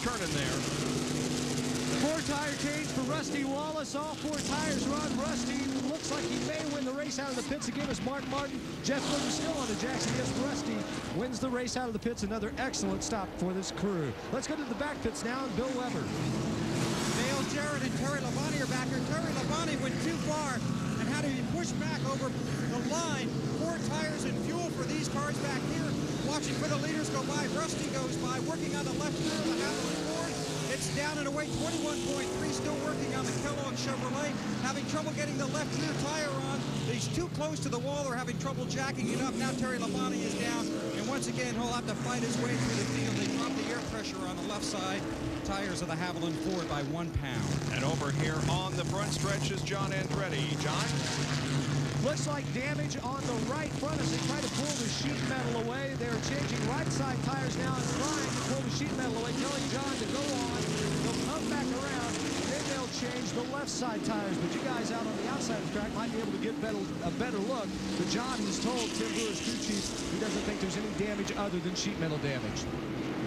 turning there. 4-tire change for Rusty Wallace. All 4 tires are on Rusty. Looks like he may win the race out of the pits again as Mark Martin. Jeff Gordon still on to Jackson. Yes, Rusty wins the race out of the pits. Another excellent stop for this crew. Let's go to the back pits now and Bill Weber. Dale Jarrett and Terry Labonte are back here. Terry Labonte went too far and had to be pushed back over the line. 4 tires and fuel for these cars back here. Watching for the leaders go by. Rusty goes by, working on the left rear of the Haviland Ford. It's down and away, 21.3, still working on the Kellogg Chevrolet. Having trouble getting the left rear tire on. He's too close to the wall. They're having trouble jacking it up. Now Terry Labonte is down. And once again, he'll have to fight his way through the field. They drop the air pressure on the left side tires of the Haviland Ford by 1 pound. And over here on the front stretch is John Andretti. John? Looks like damage on the right front as they try to pull the sheet metal away. They're changing right side tires now and trying to pull the sheet metal away, telling John to go on. They'll come back around, then they'll change the left side tires. But you guys out on the outside of the track might be able to get a better look. But John has told Tim Brewer's crew chief he doesn't think there's any damage other than sheet metal damage.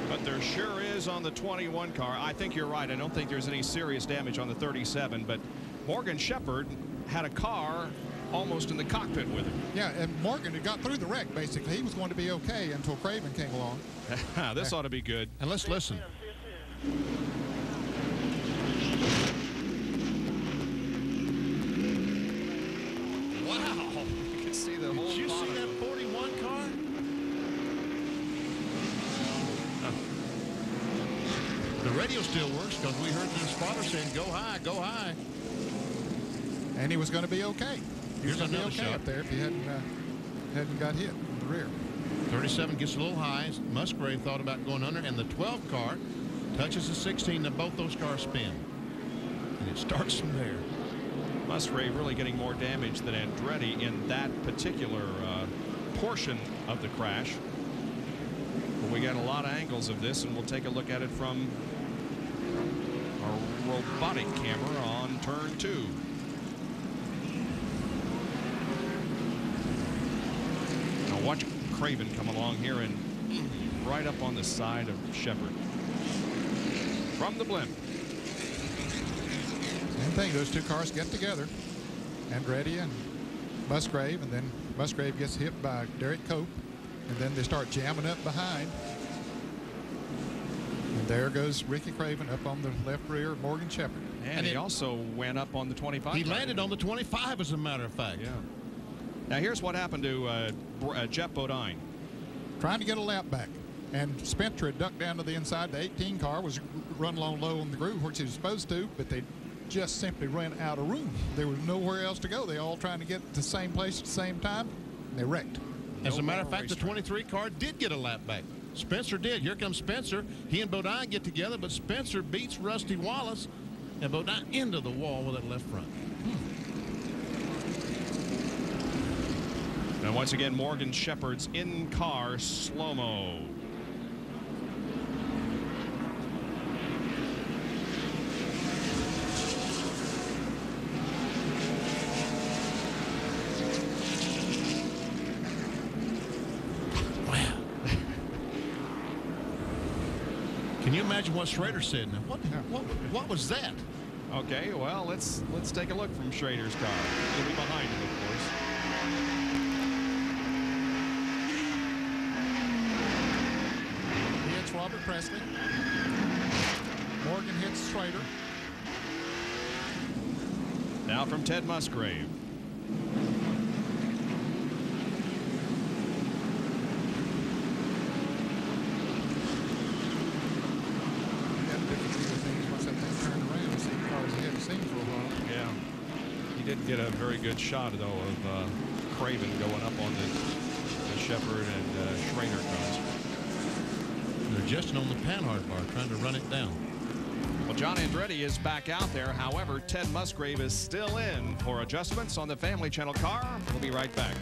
But there sure is on the 21 car. I think you're right. I don't think there's any serious damage on the 37. But Morgan Shepherd had a car almost in the cockpit with him. Yeah, and Morgan had got through the wreck, basically. He was going to be okay until Craven came along. This ought to be good. And let's listen. Wow. You can see the whole Did you bottom. see that 41 car? The radio still works because we heard the spotter saying, go high, go high. And he was going to be okay. He was Here's going to be another okay shot. up there if he hadn't got hit in the rear. 37 gets a little high. Musgrave thought about going under, and the 12 car touches the 16, and both those cars spin. And it starts from there. Musgrave really getting more damage than Andretti in that particular portion of the crash. But we got a lot of angles of this, and we'll take a look at it from our robotic camera on turn 2. Now watch Craven come along here and right up on the side of Shepherd. From the blimp. Same thing, those 2 cars get together. Andretti and Musgrave, and then Musgrave gets hit by Derek Cope, and then they start jamming up behind. And there goes Ricky Craven up on the left rear of Morgan Shepherd. And he also went up on the 25. He landed on the 25, as a matter of fact. Yeah. Now here's what happened to Jeff Bodine. Trying to get a lap back. And Spencer had ducked down to the inside. The 18 car was run along low on the groove, which he was supposed to, but they just simply ran out of room. There was nowhere else to go. They all trying to get to the same place at the same time, and they wrecked. As a matter of fact, the 23 car did get a lap back. Spencer did. Here comes Spencer. He and Bodine get together, but Spencer beats Rusty Wallace, and Bodine into the wall with that left front. And once again, Morgan Shepherd's in-car slow-mo. Can you imagine what Schrader said? Now, what was that? Okay, well, let's take a look from Schrader's car. He'll be behind him, of course. He hits Robert Presley. Morgan hits Schrader. Now from Ted Musgrave. Yeah, he did get a very good shot, though, of Craven going up on the Shepherd and Schrader cars. They're adjusting on the panhard bar, trying to run it down. Well, John Andretti is back out there. However, Ted Musgrave is still in for adjustments on the Family Channel car. We'll be right back.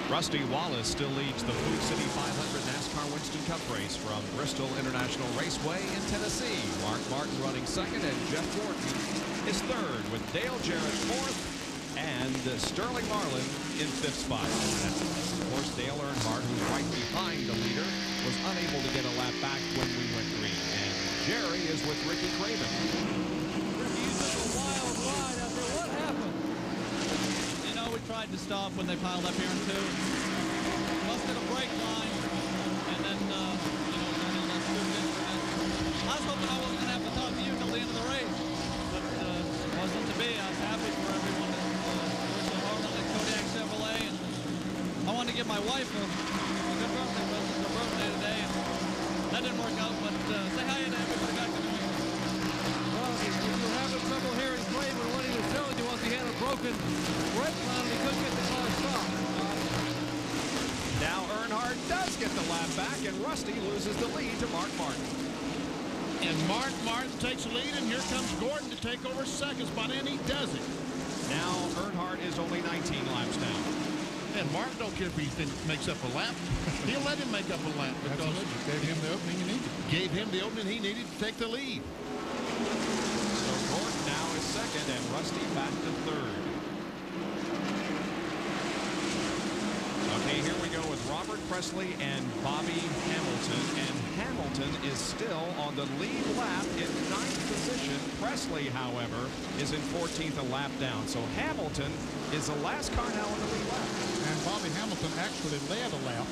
Rusty Wallace still leads the Food City 500 NASCAR Winston Cup race from Bristol International Raceway in Tennessee. Mark Martin running second, and Jeff Gordon is third, with Dale Jarrett fourth and Sterling Marlin in fifth spot. Of course, Dale Earnhardt, who's right behind the leader, was back when we went green. And Jerry is with Ricky Craven. Ricky, you took a wild ride out there. What happened? You know, we tried to stop when they piled up here in two. Busted a brake line, and then, you know, kind of scooped in. I was hoping I wasn't going to have to talk to you until the end of the race, but it wasn't to be. I was happy for everyone that worked so hard on that Kodiak Chevrolet, and I wanted to give my wife a good birthday present. It's her birthday today, and that didn't work out, but say hi to everybody back in the week. Well, if you were having trouble hearing Craven, what he was telling you was he had a broken brake line and he couldn't get the car stopped. Now Earnhardt does get the lap back, and Rusty loses the lead to Mark Martin. And Mark Martin takes the lead, and here comes Gordon to take over second spot, and he does it. Now Earnhardt is only 19 laps down. And Mark don't care if he makes up a lap. He'll let him make up a lap because Gave him the opening he needed. gave him the opening he needed to take the lead. So Gordon now is second, and Rusty back to third. Okay, here we go with Robert Presley and Bobby Hamilton. And Hamilton is still on the lead lap in 9th position. Presley, however, is in 14th, a lap down. So Hamilton is the last car now on the lead lap. And Bobby Hamilton actually led a lap.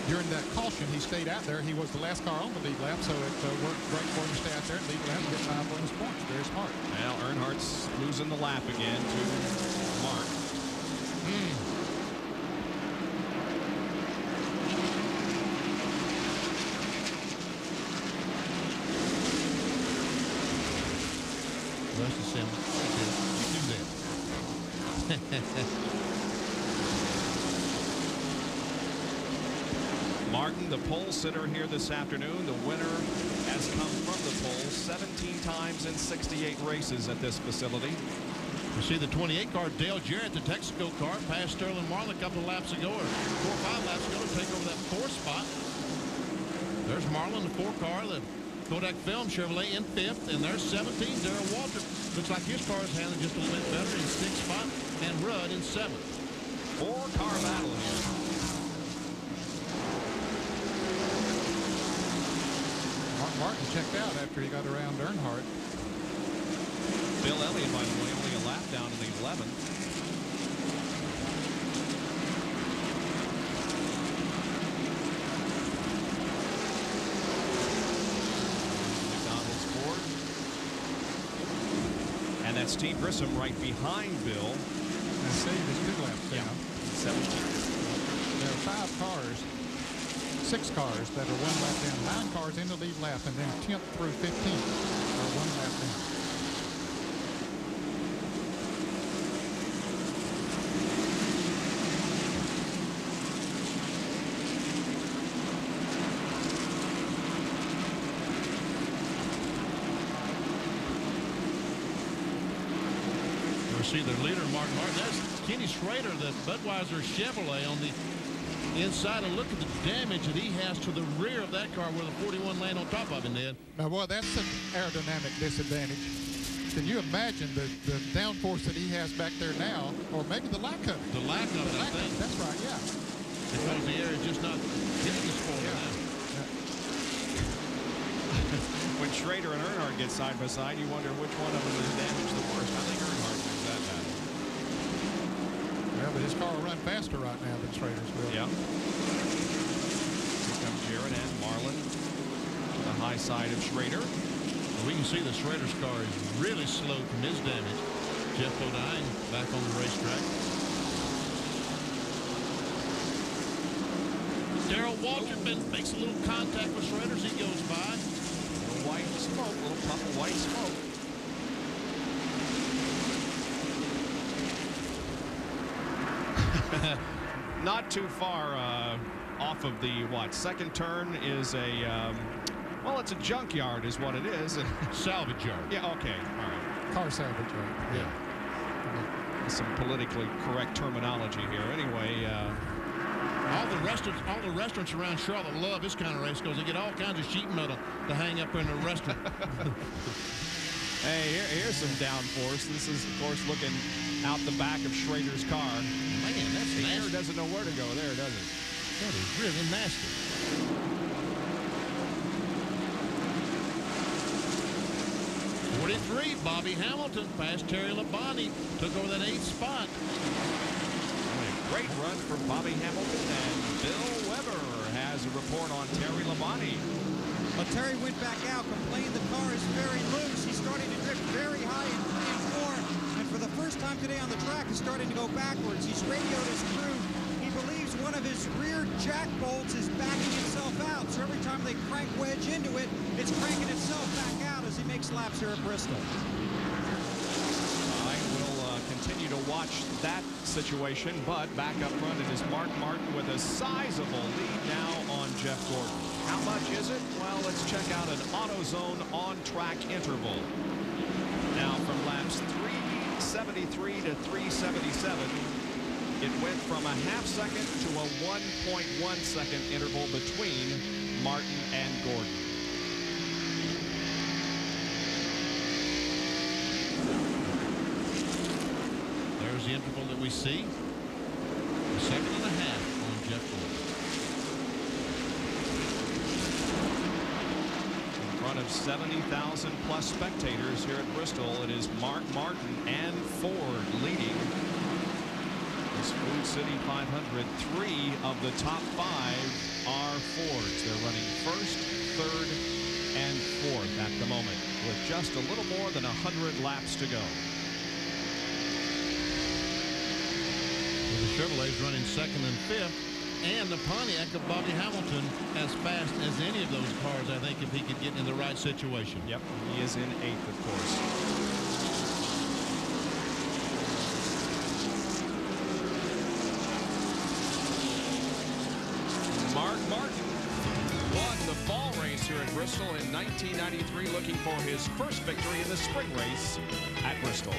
During that caution, he stayed out there. He was the last car on the lead lap, so it worked great for him to stay out there and lead the lap and get 5 bonus points. Very smart. Well, Earnhardt's losing the lap again to Mark. Rusty said, you do that. Martin, the pole sitter here this afternoon. The winner has come from the pole 17 times in 68 races at this facility. You see the 28 car, Dale Jarrett, the Texaco car, passed Sterling Marlin a couple of laps ago, or 4 or 5 laps ago, to take over that 4th spot. There's Marlin, the 4 car, the Kodak Film Chevrolet in 5th, and there's 17, Darrell Walter. Looks like his car is handling just a little bit better in 6th spot, and Rudd in 7th. 4-car battle here. Martin checked out after he got around Earnhardt. Bill Elliott, by the way, only a lap down in the 11th. McDonald's Ford. And that's Steve Grissom right behind Bill. And Steve is 2 laps down. 17. There are 5 cars, 6 cars that are 1 lap down. 9 cars in the lead lap, and then 10th through 15th are 1 lap down. See their leader, Mark Martin. That's Kenny Schrader, the Budweiser Chevrolet on the inside. And look at the damage that he has to the rear of that car where the 41 land on top of him, Ned. Now, boy, that's an aerodynamic disadvantage. Can you imagine the downforce that he has back there now, or maybe the lack of it? The lack of it, I think. That's right, yeah. Because the air is just not hitting the spoiler now. When Schrader and Earnhardt get side by side, you wonder which one of them is damaged the worst. I think Earnhardt is that bad. Well, but his car will run faster right now than Schrader's will. Yeah. Here comes Jarrett and Marlin to the high side of Schrader. We can see that Schrader's car is really slow from his damage. Jeff Bodine back on the racetrack. Darrell Walter makes a little contact with Schrader as he goes by. White smoke, little puff of white smoke. Not too far off of the second turn is a well, it's a junkyard is what it is. Salvage yard. Yeah, okay, all right. Car salvage yard. Yeah. Some politically correct terminology here. Anyway, all the restaurants around Charlotte love this kind of race because they get all kinds of sheet metal to hang up in their restaurant. hey, here's some downforce. This is, of course, looking out the back of Schrader's car. Man, that's the nasty. air doesn't know where to go there, does it? That is really nasty. in 3. Bobby Hamilton passed Terry Labonte, took over that 8th spot. A great run for Bobby Hamilton, and Bill Weber has a report on Terry Labonte. But Terry went back out, complained the car is very loose. He's starting to drift very high in 3 and 4, and for the first time today on the track is starting to go backwards. He's radioed his crew. He believes one of his rear jack bolts is backing itself out, so every time they crank wedge into it, it's cranking itself back out as he makes laps here at Bristol. I will continue to watch that situation, but back up front it is Mark Martin with a sizable lead now on Jeff Gordon. How much is it? Well, let's check out an AutoZone on-track interval. Now from laps 373 to 377, it went from a half second to a 1.1 second interval between Martin and Gordon. There's the interval that we see. A second and a half on Jeff Gordon. In front of 70,000 plus spectators here at Bristol, it is Mark Martin and Ford leading this Food City 500. 3 of the top 5 are Fords. They're running 1st, 3rd, and 4th at the moment, with just a little more than 100 laps to go. The Chevrolet's running 2nd and 5th, and the Pontiac of Bobby Hamilton as fast as any of those cars, I think, if he could get in the right situation. Yep, he is in 8th, of course. Mark Martin won the fall race here at Bristol in 1993, looking for his first victory in the spring race at Bristol.